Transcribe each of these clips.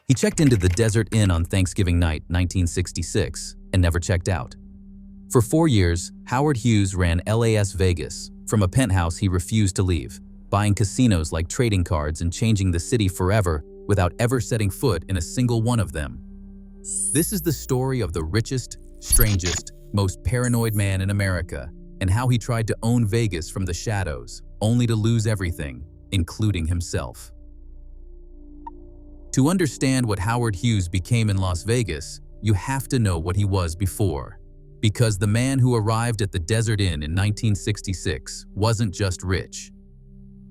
He checked into the Desert Inn on Thanksgiving night, 1966, and never checked out. For 4 years, Howard Hughes ran Las Vegas. From a penthouse he refused to leave, buying casinos like trading cards and changing the city forever without ever setting foot in a single one of them. This is the story of the richest, strangest, most paranoid man in America, and how he tried to own Vegas from the shadows, only to lose everything, including himself. To understand what Howard Hughes became in Las Vegas, you have to know what he was before. Because the man who arrived at the Desert Inn in 1966 wasn't just rich.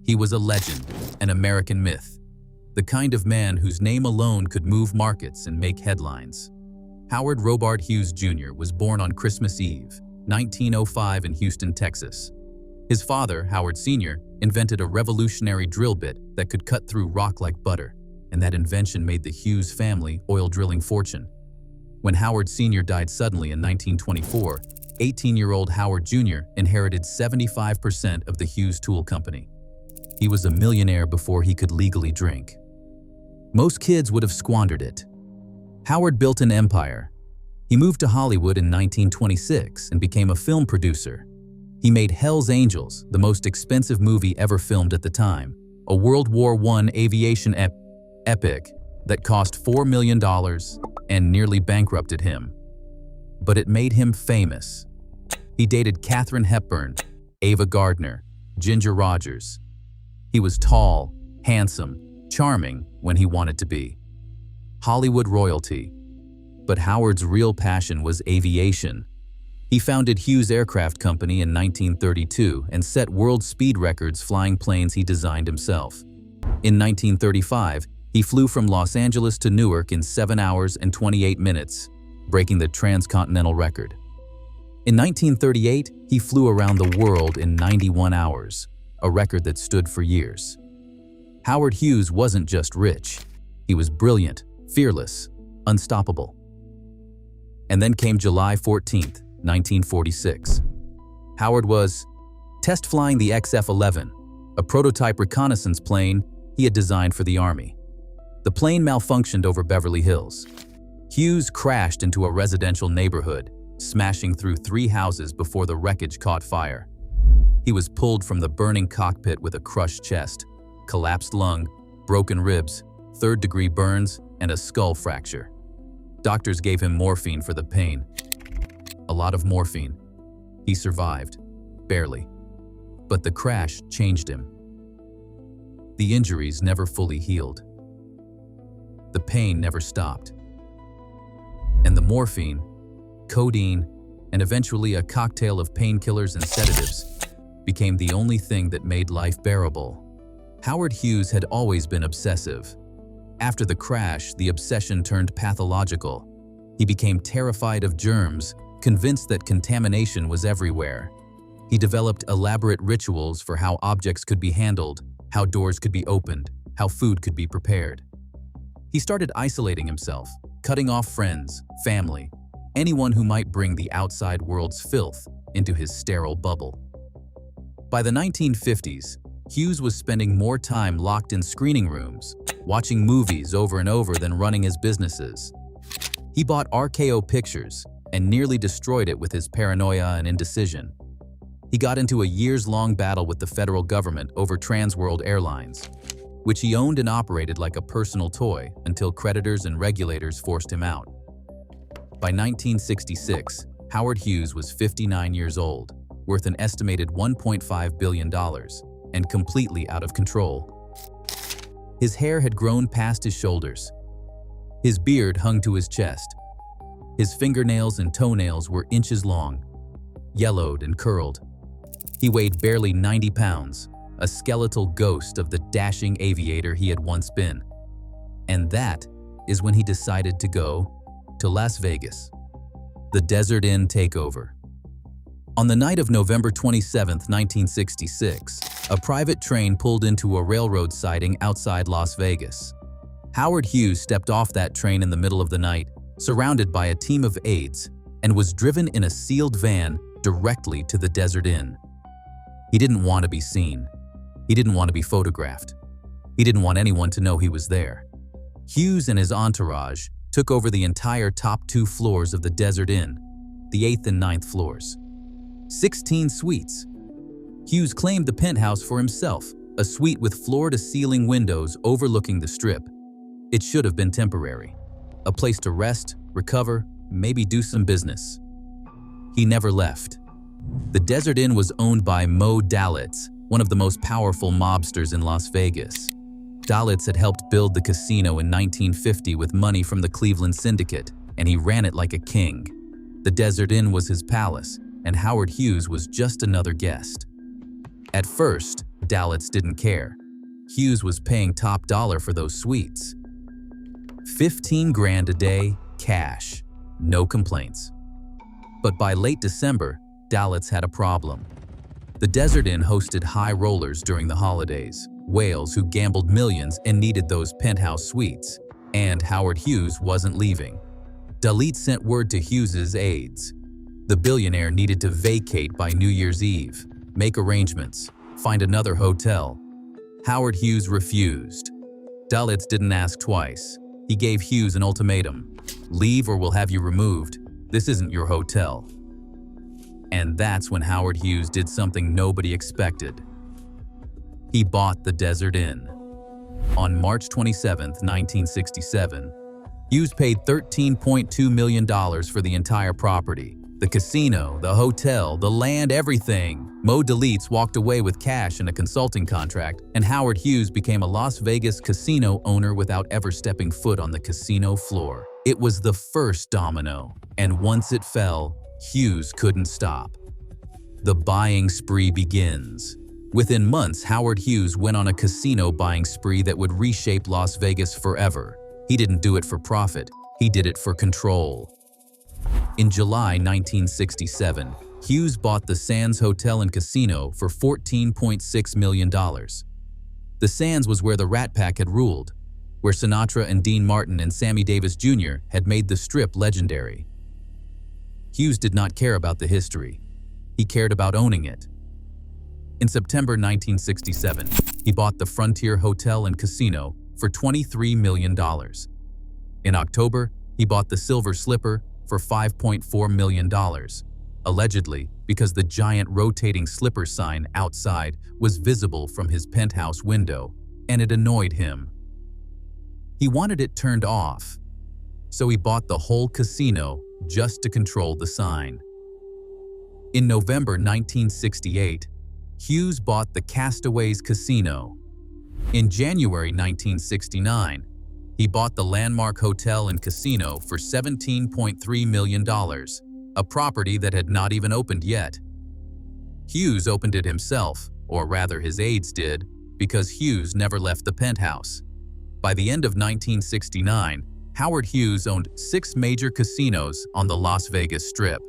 He was a legend, an American myth, the kind of man whose name alone could move markets and make headlines. Howard Robart Hughes Jr. was born on Christmas Eve, 1905 in Houston, Texas. His father, Howard Sr., invented a revolutionary drill bit that could cut through rock like butter, and that invention made the Hughes family oil drilling fortune. When Howard Sr. died suddenly in 1924, 18-year-old Howard Jr. inherited 75% of the Hughes Tool Company. He was a millionaire before he could legally drink. Most kids would have squandered it. Howard built an empire. He moved to Hollywood in 1926 and became a film producer. He made Hell's Angels, the most expensive movie ever filmed at the time, a World War I aviation epic that cost $4 million and nearly bankrupted him. But it made him famous. He dated Katharine Hepburn, Ava Gardner, Ginger Rogers. He was tall, handsome, charming when he wanted to be. Hollywood royalty. But Howard's real passion was aviation. He founded Hughes Aircraft Company in 1932 and set world speed records flying planes he designed himself. In 1935, he flew from Los Angeles to Newark in 7 hours and 28 minutes, breaking the transcontinental record. In 1938, he flew around the world in 91 hours, a record that stood for years. Howard Hughes wasn't just rich. He was brilliant, fearless, unstoppable. And then came July 14th, 1946. Howard was test flying the XF-11, a prototype reconnaissance plane he had designed for the Army. The plane malfunctioned over Beverly Hills. Hughes crashed into a residential neighborhood, smashing through 3 houses before the wreckage caught fire. He was pulled from the burning cockpit with a crushed chest, collapsed lung, broken ribs, 3rd-degree burns, and a skull fracture. Doctors gave him morphine for the pain. A lot of morphine. He survived, barely. But the crash changed him. The injuries never fully healed. The pain never stopped. And the morphine, codeine, and eventually a cocktail of painkillers and sedatives became the only thing that made life bearable. Howard Hughes had always been obsessive. After the crash, the obsession turned pathological. He became terrified of germs, convinced that contamination was everywhere. He developed elaborate rituals for how objects could be handled, how doors could be opened, how food could be prepared. He started isolating himself, cutting off friends, family, anyone who might bring the outside world's filth into his sterile bubble. By the 1950s, Hughes was spending more time locked in screening rooms, watching movies over and over than running his businesses. He bought RKO Pictures and nearly destroyed it with his paranoia and indecision. He got into a years-long battle with the federal government over Transworld Airlines, which he owned and operated like a personal toy until creditors and regulators forced him out. By 1966, Howard Hughes was 59 years old, worth an estimated $1.5 billion, and completely out of control. His hair had grown past his shoulders. His beard hung to his chest. His fingernails and toenails were inches long, yellowed and curled. He weighed barely 90 pounds, a skeletal ghost of the dashing aviator he had once been. And that is when he decided to go to Las Vegas. The Desert Inn takeover. On the night of November 27, 1966, a private train pulled into a railroad siding outside Las Vegas. Howard Hughes stepped off that train in the middle of the night, surrounded by a team of aides, and was driven in a sealed van directly to the Desert Inn. He didn't want to be seen. He didn't want to be photographed. He didn't want anyone to know he was there. Hughes and his entourage took over the entire top 2 floors of the Desert Inn, the 8th and 9th floors. 16 suites. Hughes claimed the penthouse for himself, a suite with floor-to-ceiling windows overlooking the Strip. It should have been temporary, a place to rest, recover, maybe do some business. He never left. The Desert Inn was owned by Mo Dalitz, one of the most powerful mobsters in Las Vegas. Dalitz had helped build the casino in 1950 with money from the Cleveland Syndicate, and he ran it like a king. The Desert Inn was his palace, and Howard Hughes was just another guest. At first, Dalitz didn't care. Hughes was paying top dollar for those suites. 15 grand a day, cash. No complaints. But by late December, Dalitz had a problem. The Desert Inn hosted high rollers during the holidays, whales who gambled millions and needed those penthouse suites, and Howard Hughes wasn't leaving. Dalitz sent word to Hughes's aides. The billionaire needed to vacate by New Year's Eve, make arrangements, find another hotel. Howard Hughes refused. Dalitz didn't ask twice. He gave Hughes an ultimatum. Leave or we'll have you removed. This isn't your hotel. And that's when Howard Hughes did something nobody expected. He bought the Desert Inn. On March 27, 1967, Hughes paid $13.2 million for the entire property. The casino, the hotel, the land, everything. Mo Dalitz walked away with cash and a consulting contract, and Howard Hughes became a Las Vegas casino owner without ever stepping foot on the casino floor. It was the first domino, and once it fell, Hughes couldn't stop. The buying spree begins. Within months, Howard Hughes went on a casino buying spree that would reshape Las Vegas forever. He didn't do it for profit, he did it for control. In July 1967, Hughes bought the Sands Hotel and Casino for $14.6 million. The Sands was where the Rat Pack had ruled, where Sinatra and Dean Martin and Sammy Davis Jr. had made the Strip legendary. Hughes did not care about the history. He cared about owning it. In September 1967, he bought the Frontier Hotel and Casino for $23 million. In October, he bought the Silver Slipper for $5.4 million, allegedly because the giant rotating slipper sign outside was visible from his penthouse window, and it annoyed him. He wanted it turned off, so he bought the whole casino just to control the sign. In November 1968, Hughes bought the Castaways Casino. In January 1969, he bought the Landmark Hotel and Casino for $17.3 million, a property that had not even opened yet. Hughes opened it himself, or rather his aides did, because Hughes never left the penthouse. By the end of 1969, Howard Hughes owned 6 major casinos on the Las Vegas Strip.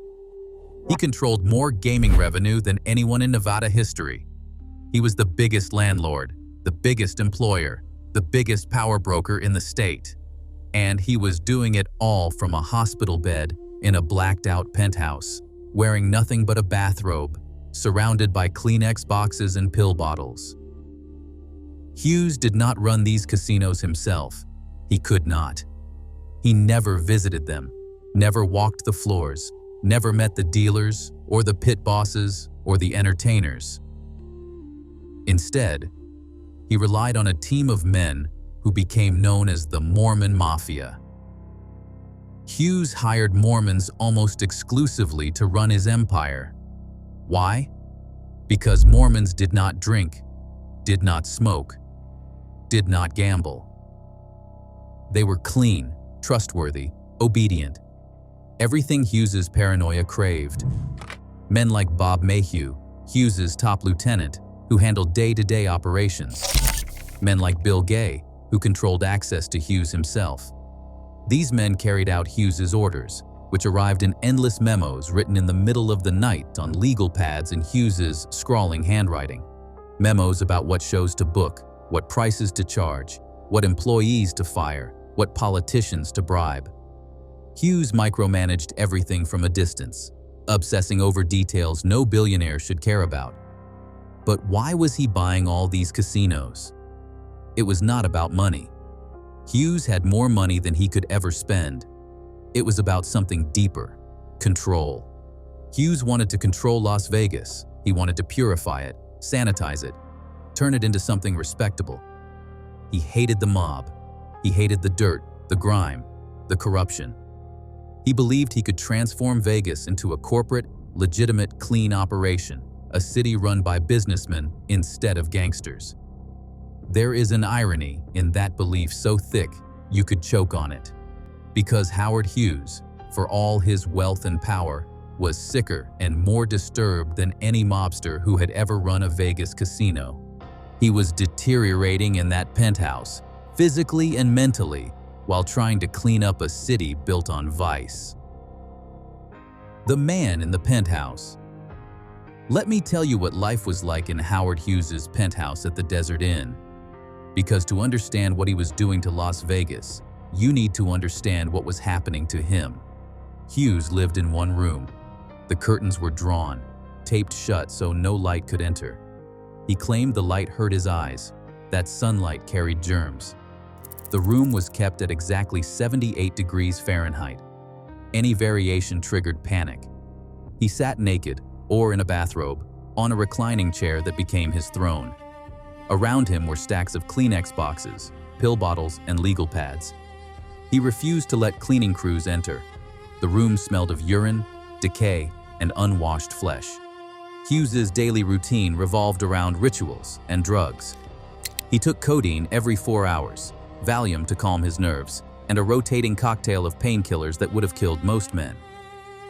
He controlled more gaming revenue than anyone in Nevada history. He was the biggest landlord, the biggest employer, the biggest power broker in the state. And he was doing it all from a hospital bed in a blacked-out penthouse, wearing nothing but a bathrobe, surrounded by Kleenex boxes and pill bottles. Hughes did not run these casinos himself. He could not. He never visited them, never walked the floors, never met the dealers or the pit bosses or the entertainers. Instead, he relied on a team of men who became known as the Mormon mafia. Hughes hired Mormons almost exclusively to run his empire. Why? Because Mormons did not drink, did not smoke, did not gamble. They were clean, trustworthy, obedient. Everything Hughes's paranoia craved. Men like Bob Mayhew, Hughes's top lieutenant, who handled day-to-day operations. Men like Bill Gay, who controlled access to Hughes himself. These men carried out Hughes's orders, which arrived in endless memos written in the middle of the night on legal pads in Hughes's scrawling handwriting. Memos about what shows to book, what prices to charge, what employees to fire, what politicians to bribe. Hughes micromanaged everything from a distance, obsessing over details no billionaire should care about. But why was he buying all these casinos? It was not about money. Hughes had more money than he could ever spend. It was about something deeper: control. Hughes wanted to control Las Vegas. He wanted to purify it, sanitize it, turn it into something respectable. He hated the mob. He hated the dirt, the grime, the corruption. He believed he could transform Vegas into a corporate, legitimate, clean operation, a city run by businessmen instead of gangsters. There is an irony in that belief so thick you could choke on it. Because Howard Hughes, for all his wealth and power, was sicker and more disturbed than any mobster who had ever run a Vegas casino. He was deteriorating in that penthouse, physically and mentally, while trying to clean up a city built on vice. The man in the penthouse. Let me tell you what life was like in Howard Hughes's penthouse at the Desert Inn. Because to understand what he was doing to Las Vegas, you need to understand what was happening to him. Hughes lived in one room. The curtains were drawn, taped shut so no light could enter. He claimed the light hurt his eyes, that sunlight carried germs. The room was kept at exactly 78 degrees Fahrenheit. Any variation triggered panic. He sat naked, or in a bathrobe, on a reclining chair that became his throne. Around him were stacks of Kleenex boxes, pill bottles, and legal pads. He refused to let cleaning crews enter. The room smelled of urine, decay, and unwashed flesh. Hughes's daily routine revolved around rituals and drugs. He took codeine every 4 hours, Valium to calm his nerves, and a rotating cocktail of painkillers that would have killed most men.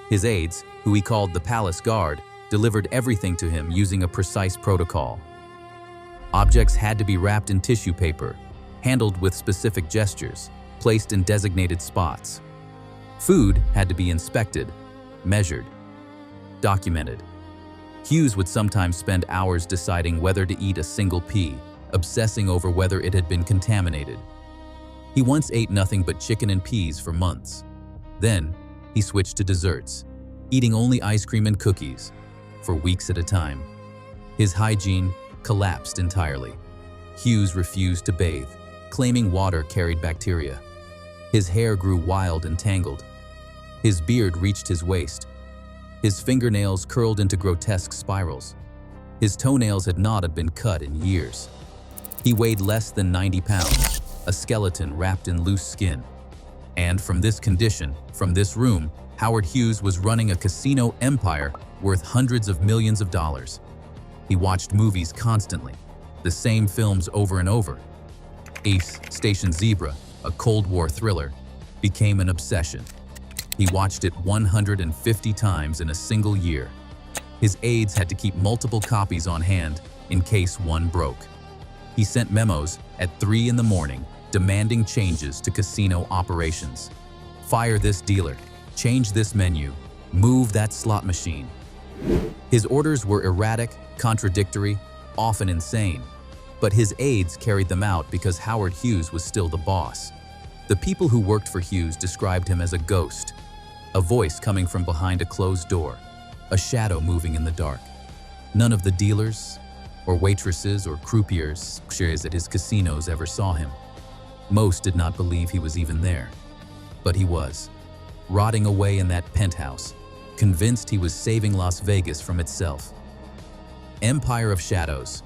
His aides, who he called the Palace Guard, delivered everything to him using a precise protocol. Objects had to be wrapped in tissue paper, handled with specific gestures, placed in designated spots. Food had to be inspected, measured, documented. Hughes would sometimes spend hours deciding whether to eat a single pea, obsessing over whether it had been contaminated. He once ate nothing but chicken and peas for months. Then, he switched to desserts, eating only ice cream and cookies, for weeks at a time. His hygiene collapsed entirely. Hughes refused to bathe, claiming water carried bacteria. His hair grew wild and tangled. His beard reached his waist. His fingernails curled into grotesque spirals. His toenails had not been cut in years. He weighed less than 90 pounds, a skeleton wrapped in loose skin. And from this condition, from this room, Howard Hughes was running a casino empire worth hundreds of millions of dollars. He watched movies constantly, the same films over and over. Ace, Station Zebra, a Cold War thriller, became an obsession. He watched it 150 times in a single year. His aides had to keep multiple copies on hand in case one broke. He sent memos at 3 in the morning demanding changes to casino operations. Fire this dealer, change this menu, move that slot machine. His orders were erratic, contradictory, often insane, but his aides carried them out because Howard Hughes was still the boss. The people who worked for Hughes described him as a ghost, a voice coming from behind a closed door, a shadow moving in the dark. None of the dealers, or waitresses or croupiers at his casinos ever saw him. Most did not believe he was even there. But he was, rotting away in that penthouse, convinced he was saving Las Vegas from itself. Empire of Shadows.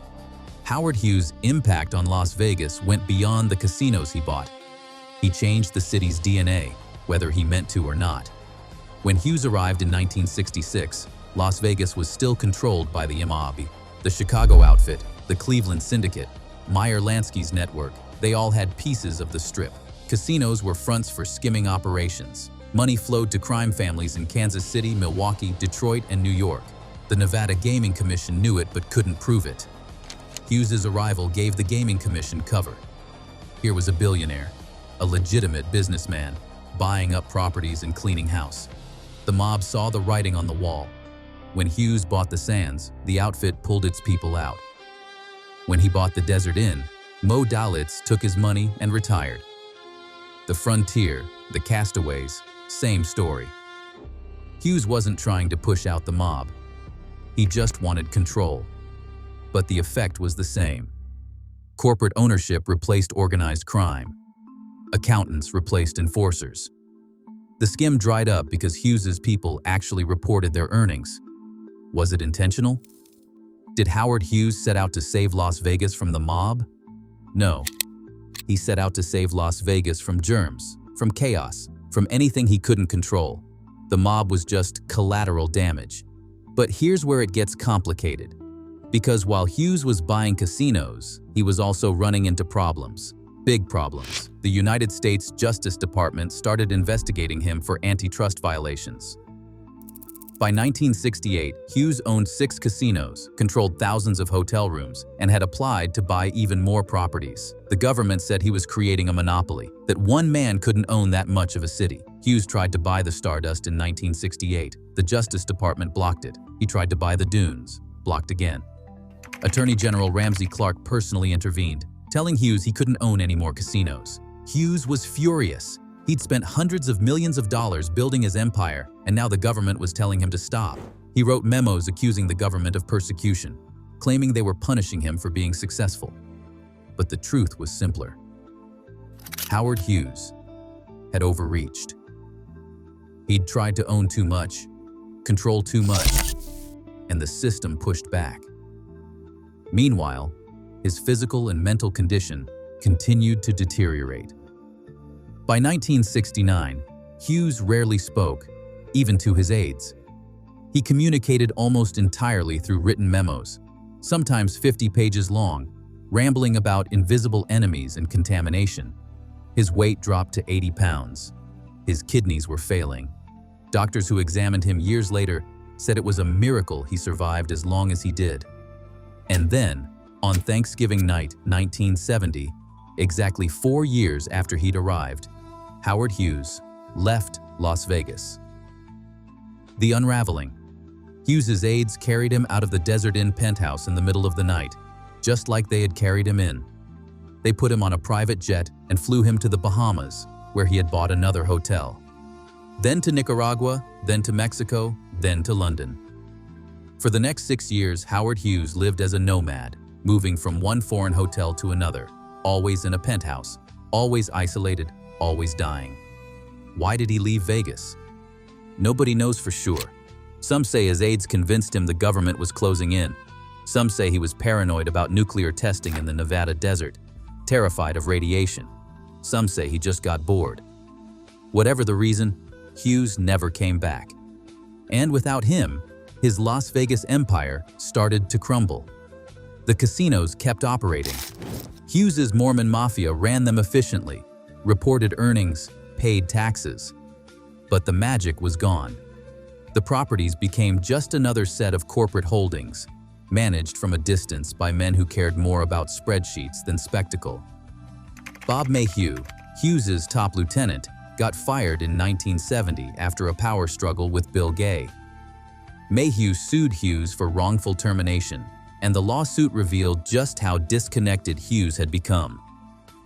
Howard Hughes' impact on Las Vegas went beyond the casinos he bought. He changed the city's DNA, whether he meant to or not. When Hughes arrived in 1966, Las Vegas was still controlled by the mob. The Chicago outfit, the Cleveland Syndicate, Meyer Lansky's network, they all had pieces of the Strip. Casinos were fronts for skimming operations. Money flowed to crime families in Kansas City, Milwaukee, Detroit, and New York. The Nevada Gaming Commission knew it but couldn't prove it. Hughes's arrival gave the Gaming Commission cover. Here was a billionaire, a legitimate businessman, buying up properties and cleaning house. The mob saw the writing on the wall. When Hughes bought the Sands, the outfit pulled its people out. When he bought the Desert Inn, Mo Dalitz took his money and retired. The Frontier, the Castaways, same story. Hughes wasn't trying to push out the mob. He just wanted control. But the effect was the same. Corporate ownership replaced organized crime. Accountants replaced enforcers. The skim dried up because Hughes's people actually reported their earnings. Was it intentional? Did Howard Hughes set out to save Las Vegas from the mob? No. He set out to save Las Vegas from germs, from chaos, from anything he couldn't control. The mob was just collateral damage. But here's where it gets complicated. Because while Hughes was buying casinos, he was also running into problems. Big problems. The United States Justice Department started investigating him for antitrust violations. By 1968, Hughes owned 6 casinos, controlled thousands of hotel rooms, and had applied to buy even more properties. The government said he was creating a monopoly, that one man couldn't own that much of a city. Hughes tried to buy the Stardust in 1968. The Justice Department blocked it. He tried to buy the Dunes. Blocked again. Attorney General Ramsey Clark personally intervened, telling Hughes he couldn't own any more casinos. Hughes was furious. He'd spent hundreds of millions of dollars building his empire, and now the government was telling him to stop. He wrote memos accusing the government of persecution, claiming they were punishing him for being successful. But the truth was simpler. Howard Hughes had overreached. He'd tried to own too much, control too much, and the system pushed back. Meanwhile, his physical and mental condition continued to deteriorate. By 1969, Hughes rarely spoke, even to his aides. He communicated almost entirely through written memos, sometimes 50 pages long, rambling about invisible enemies and contamination. His weight dropped to 80 pounds. His kidneys were failing. Doctors who examined him years later said it was a miracle he survived as long as he did. And then, on Thanksgiving night, 1970, exactly 4 years after he'd arrived, Howard Hughes left Las Vegas. The unraveling. Hughes's aides carried him out of the Desert Inn penthouse in the middle of the night, just like they had carried him in. They put him on a private jet and flew him to the Bahamas, where he had bought another hotel. Then to Nicaragua, then to Mexico, then to London. For the next 6 years, Howard Hughes lived as a nomad, moving from one foreign hotel to another, always in a penthouse, always isolated, always dying. Why did he leave Vegas? Nobody knows for sure. Some say his aides convinced him the government was closing in. Some say he was paranoid about nuclear testing in the Nevada desert, terrified of radiation. Some say he just got bored. Whatever the reason, Hughes never came back. And without him, his Las Vegas empire started to crumble. The casinos kept operating. Hughes's Mormon mafia ran them efficiently, reported earnings, paid taxes. But the magic was gone. The properties became just another set of corporate holdings, managed from a distance by men who cared more about spreadsheets than spectacle. Bob Mayhew, Hughes's top lieutenant, got fired in 1970 after a power struggle with Bill Gay. Mayhew sued Hughes for wrongful termination, and the lawsuit revealed just how disconnected Hughes had become.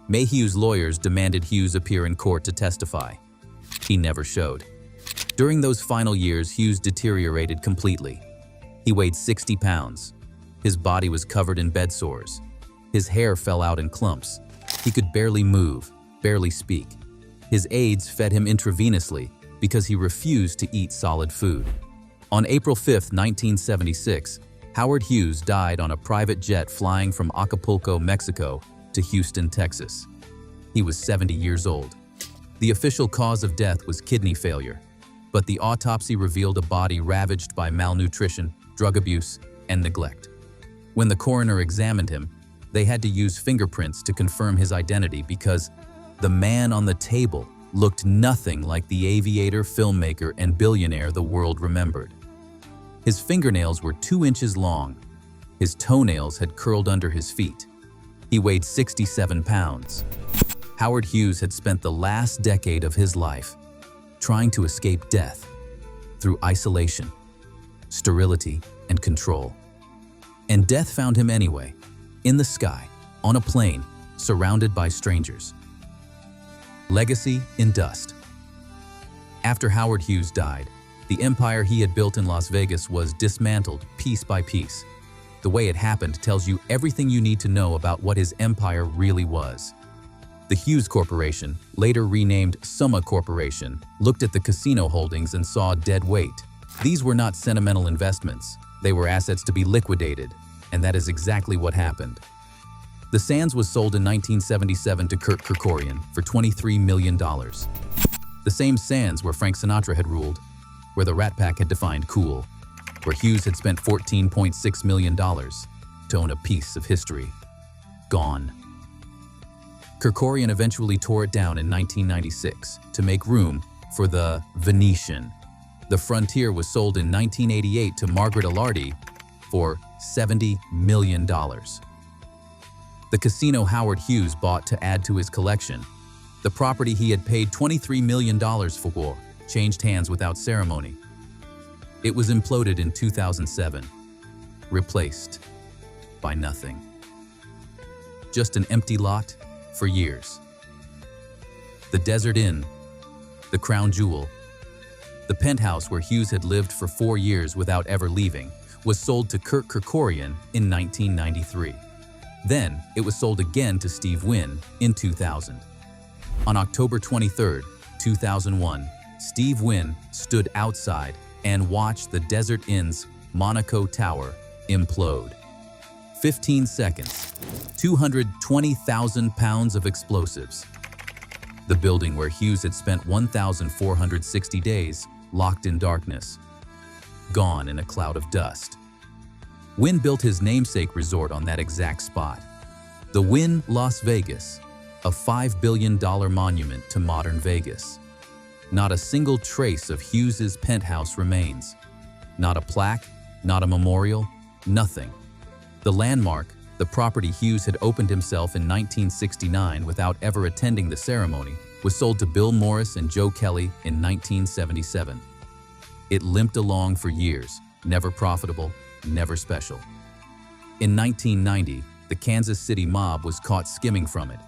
Mayhew's lawyers demanded Hughes appear in court to testify. He never showed. During those final years, Hughes deteriorated completely. He weighed 60 pounds. His body was covered in bed sores. His hair fell out in clumps. He could barely move, barely speak. His aides fed him intravenously because he refused to eat solid food. On April 5, 1976, Howard Hughes died on a private jet flying from Acapulco, Mexico, to Houston, Texas. He was 70 years old. The official cause of death was kidney failure, but the autopsy revealed a body ravaged by malnutrition, drug abuse, and neglect. When the coroner examined him, they had to use fingerprints to confirm his identity because the man on the table looked nothing like the aviator, filmmaker, and billionaire the world remembered. His fingernails were 2 inches long. His toenails had curled under his feet. He weighed 67 pounds. Howard Hughes had spent the last decade of his life trying to escape death through isolation, sterility, and control. And death found him anyway, in the sky, on a plane, surrounded by strangers. Legacy in dust. After Howard Hughes died, the empire he had built in Las Vegas was dismantled piece by piece. The way it happened tells you everything you need to know about what his empire really was. The The Hughes Corporation, later renamed Summa Corporation, looked at the casino holdings and saw dead weight. These were not sentimental investments. They were assets to be liquidated, and that is exactly what happened. The Sands was sold in 1977 to Kurt Kerkorian for $23 million. The same Sands where Frank Sinatra had ruled, where the Rat Pack had defined cool, where Hughes had spent $14.6 million to own a piece of history. Gone. Kerkorian eventually tore it down in 1996 to make room for the Venetian. The Frontier was sold in 1988 to Margaret Alardi for $70 million. The casino Howard Hughes bought to add to his collection. The property he had paid $23 million for changed hands without ceremony. It was imploded in 2007, replaced by nothing. Just an empty lot for years. The Desert Inn, the crown jewel, the penthouse where Hughes had lived for 4 years without ever leaving, was sold to Kurt Kerkorian in 1993. Then, it was sold again to Steve Wynn in 2000. On October 23, 2001, Steve Wynn stood outside and watched the Desert Inn's Monaco Tower implode. 15 seconds, 220,000 pounds of explosives. The building where Hughes had spent 1,460 days locked in darkness, gone in a cloud of dust. Wynn built his namesake resort on that exact spot. The Wynn Las Vegas, a $5 billion monument to modern Vegas. Not a single trace of Hughes's penthouse remains. Not a plaque, not a memorial, nothing. The landmark, the property Hughes had opened himself in 1969 without ever attending the ceremony, was sold to Bill Morris and Joe Kelly in 1977. It limped along for years, never profitable, never special. In 1990, the Kansas City mob was caught skimming from it,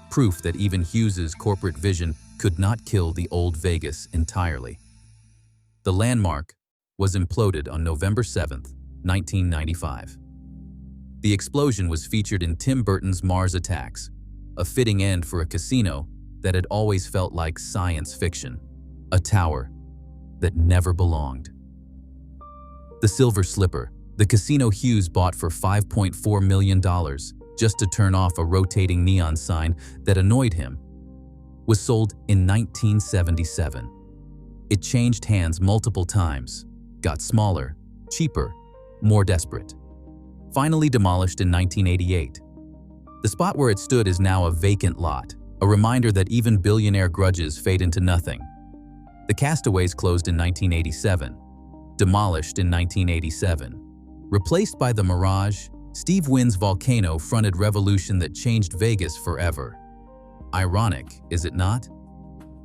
proof that even Hughes's corporate vision could not kill the old Vegas entirely. The landmark was imploded on November 7, 1995. The explosion was featured in Tim Burton's Mars Attacks, a fitting end for a casino that had always felt like science fiction, a tower that never belonged. The Silver Slipper, the casino Hughes bought for $5.4 million just to turn off a rotating neon sign that annoyed him, was sold in 1977. It changed hands multiple times, got smaller, cheaper, more desperate. Finally demolished in 1988. The spot where it stood is now a vacant lot, a reminder that even billionaire grudges fade into nothing. The Castaways closed in 1987, demolished in 1987. Replaced by the Mirage, Steve Wynn's volcano-fronted revolution that changed Vegas forever. Ironic, is it not?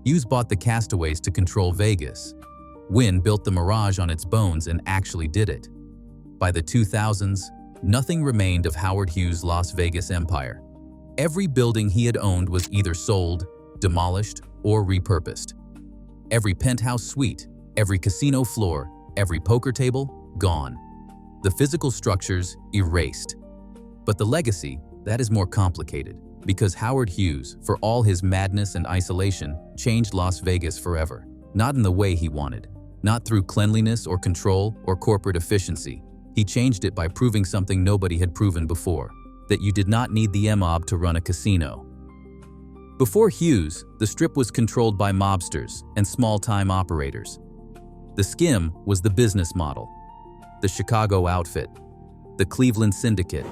Hughes bought the Castaways to control Vegas. Wynn built the Mirage on its bones and actually did it. By the 2000s, nothing remained of Howard Hughes' Las Vegas empire. Every building he had owned was either sold, demolished, or repurposed. Every penthouse suite, every casino floor, every poker table, gone. The physical structures erased. But the legacy, that is more complicated, because Howard Hughes, for all his madness and isolation, changed Las Vegas forever. Not in the way he wanted, not through cleanliness or control or corporate efficiency. He changed it by proving something nobody had proven before, that you did not need the mob to run a casino. Before Hughes, the Strip was controlled by mobsters and small-time operators. The Skim was the business model. The Chicago Outfit, the Cleveland Syndicate,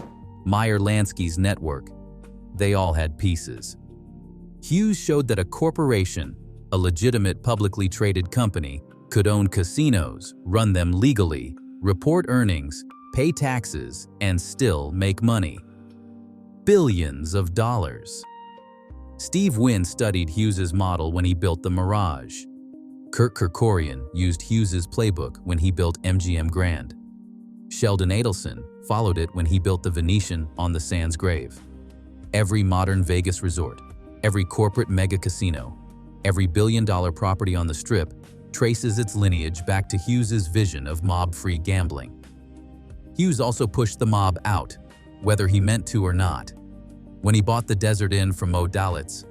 Meyer Lansky's network, they all had pieces. Hughes showed that a corporation, a legitimate publicly traded company, could own casinos, run them legally, report earnings, pay taxes, and still make money. Billions of dollars. Steve Wynn studied Hughes's model when he built the Mirage. Kurt Kerkorian used Hughes's playbook when he built MGM Grand. Sheldon Adelson followed it when he built the Venetian on the Sands Grave. Every modern Vegas resort, every corporate mega casino, every billion-dollar property on the Strip traces its lineage back to Hughes's vision of mob-free gambling. Hughes also pushed the mob out, whether he meant to or not. When he bought the Desert Inn from Mo Dalitz,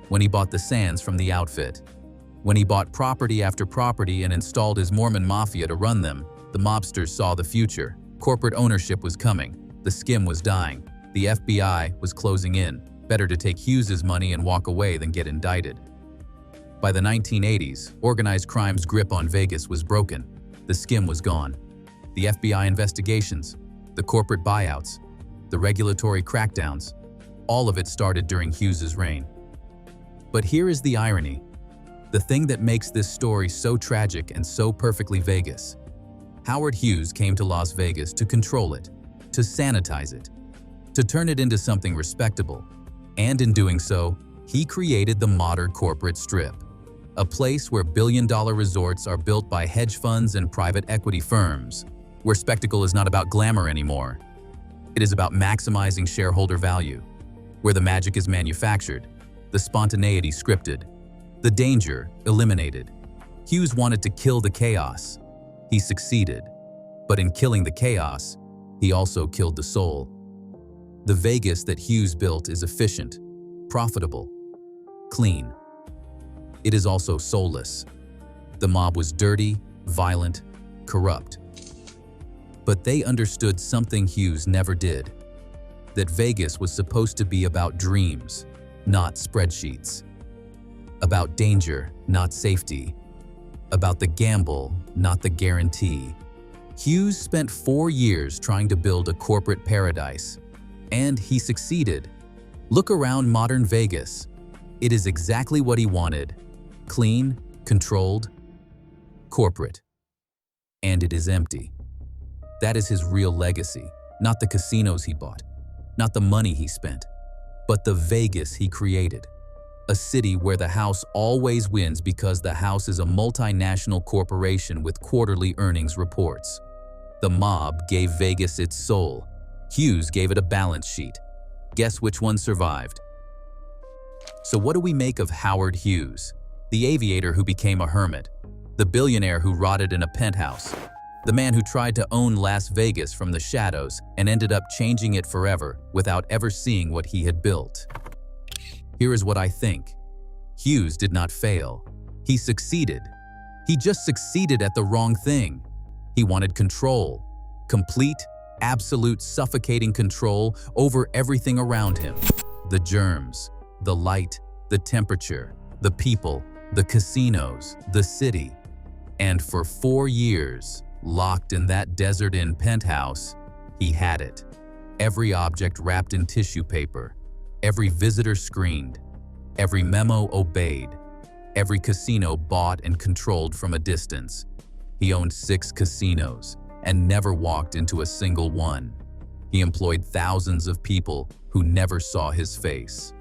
when he bought the sands from the outfit. When he bought property after property and installed his Mormon mafia to run them, the mobsters saw the future. Corporate ownership was coming. The skim was dying. The FBI was closing in. Better to take Hughes's money and walk away than get indicted. By the 1980s, organized crime's grip on Vegas was broken. The skim was gone. The FBI investigations, the corporate buyouts, the regulatory crackdowns, all of it started during Hughes's reign. But here is the irony. The thing that makes this story so tragic and so perfectly Vegas. Howard Hughes came to Las Vegas to control it, to sanitize it, to turn it into something respectable. And in doing so, he created the modern corporate strip, a place where billion-dollar resorts are built by hedge funds and private equity firms, where spectacle is not about glamour anymore. It is about maximizing shareholder value, where the magic is manufactured, the spontaneity scripted, the danger eliminated. Hughes wanted to kill the chaos. He succeeded. But in killing the chaos, he also killed the soul. The Vegas that Hughes built is efficient, profitable, clean. It is also soulless. The mob was dirty, violent, corrupt. But they understood something Hughes never did. That Vegas was supposed to be about dreams, not spreadsheets. About danger, not safety. About the gamble, not the guarantee. Hughes spent 4 years trying to build a corporate paradise. And he succeeded. Look around modern Vegas. It is exactly what he wanted. Clean, controlled, corporate. And it is empty. That is his real legacy, not the casinos he bought, not the money he spent, but the Vegas he created. A city where the house always wins because the house is a multinational corporation with quarterly earnings reports. The mob gave Vegas its soul. Hughes gave it a balance sheet. Guess which one survived? So what do we make of Howard Hughes? The aviator who became a hermit, the billionaire who rotted in a penthouse, the man who tried to own Las Vegas from the shadows and ended up changing it forever without ever seeing what he had built. Here is what I think. Hughes did not fail. He succeeded. He just succeeded at the wrong thing. He wanted control. Complete, absolute, suffocating control over everything around him. The germs, the light, the temperature, the people, the casinos, the city. And for 4 years, locked in that desert inn penthouse, he had it. Every object wrapped in tissue paper. Every visitor screened, every memo obeyed, every casino bought and controlled from a distance. He owned 6 casinos and never walked into a single one. He employed thousands of people who never saw his face.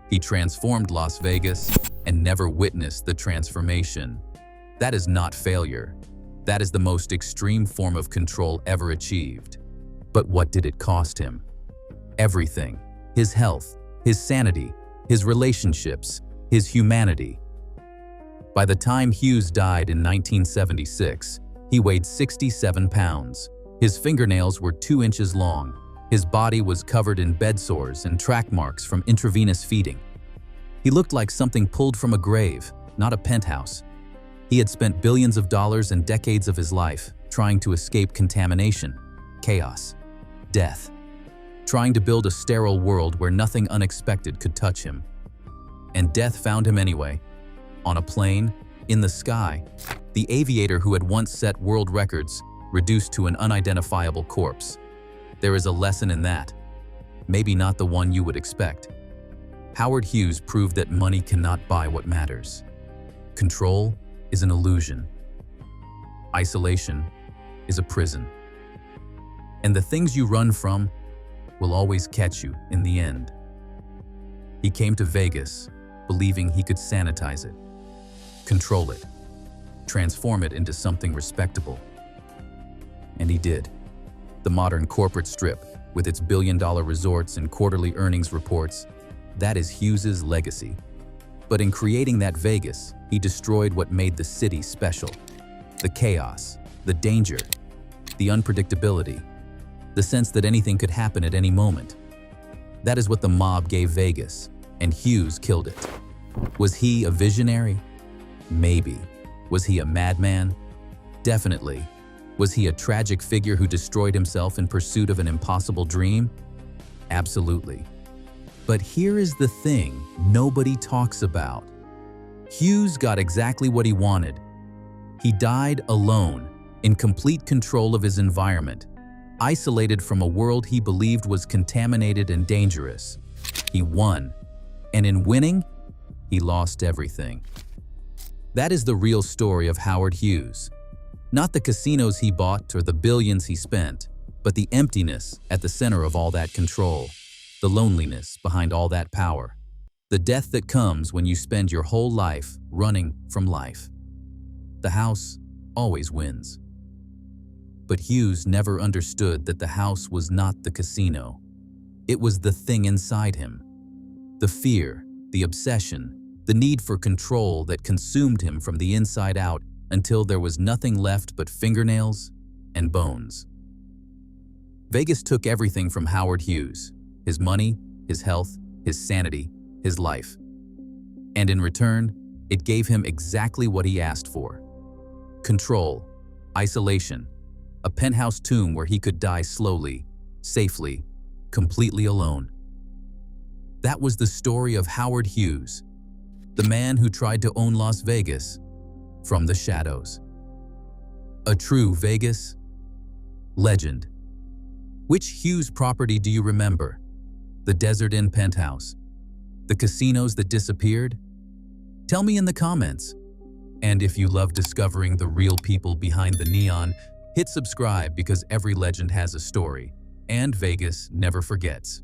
He transformed Las Vegas and never witnessed the transformation. That is not failure. That is the most extreme form of control ever achieved. But what did it cost him? Everything. His health, his sanity, his relationships, his humanity. By the time Hughes died in 1976, he weighed 67 pounds. His fingernails were 2 inches long. His body was covered in bed sores and track marks from intravenous feeding. He looked like something pulled from a grave, not a penthouse. He had spent billions of dollars and decades of his life trying to escape contamination, chaos, death. Trying to build a sterile world where nothing unexpected could touch him. And death found him anyway. On a plane, in the sky, the aviator who had once set world records, reduced to an unidentifiable corpse. There is a lesson in that. Maybe not the one you would expect. Howard Hughes proved that money cannot buy what matters. Control is an illusion. Isolation is a prison. And the things you run from will always catch you in the end. He came to Vegas believing he could sanitize it, control it, transform it into something respectable. And he did. The modern corporate strip, with its billion-dollar resorts and quarterly earnings reports, that is Hughes's legacy. But in creating that Vegas, he destroyed what made the city special. The chaos, the danger, the unpredictability, the sense that anything could happen at any moment. That is what the mob gave Vegas, and Hughes killed it. Was he a visionary? Maybe. Was he a madman? Definitely. Was he a tragic figure who destroyed himself in pursuit of an impossible dream? Absolutely. But here is the thing nobody talks about. Hughes got exactly what he wanted. He died alone, in complete control of his environment, isolated from a world he believed was contaminated and dangerous. He won, and in winning, he lost everything. That is the real story of Howard Hughes. Not the casinos he bought or the billions he spent, but the emptiness at the center of all that control, the loneliness behind all that power, the death that comes when you spend your whole life running from life. The house always wins. But Hughes never understood that the house was not the casino. It was the thing inside him. The fear, the obsession, the need for control that consumed him from the inside out until there was nothing left but fingernails and bones. Vegas took everything from Howard Hughes: his money, his health, his sanity, his life. And in return, it gave him exactly what he asked for: control, isolation, a penthouse tomb where he could die slowly, safely, completely alone. That was the story of Howard Hughes, the man who tried to own Las Vegas from the shadows. A true Vegas legend. Which Hughes property do you remember? The Desert Inn penthouse? The casinos that disappeared? Tell me in the comments. And if you love discovering the real people behind the neon, hit subscribe because every legend has a story, and Vegas never forgets.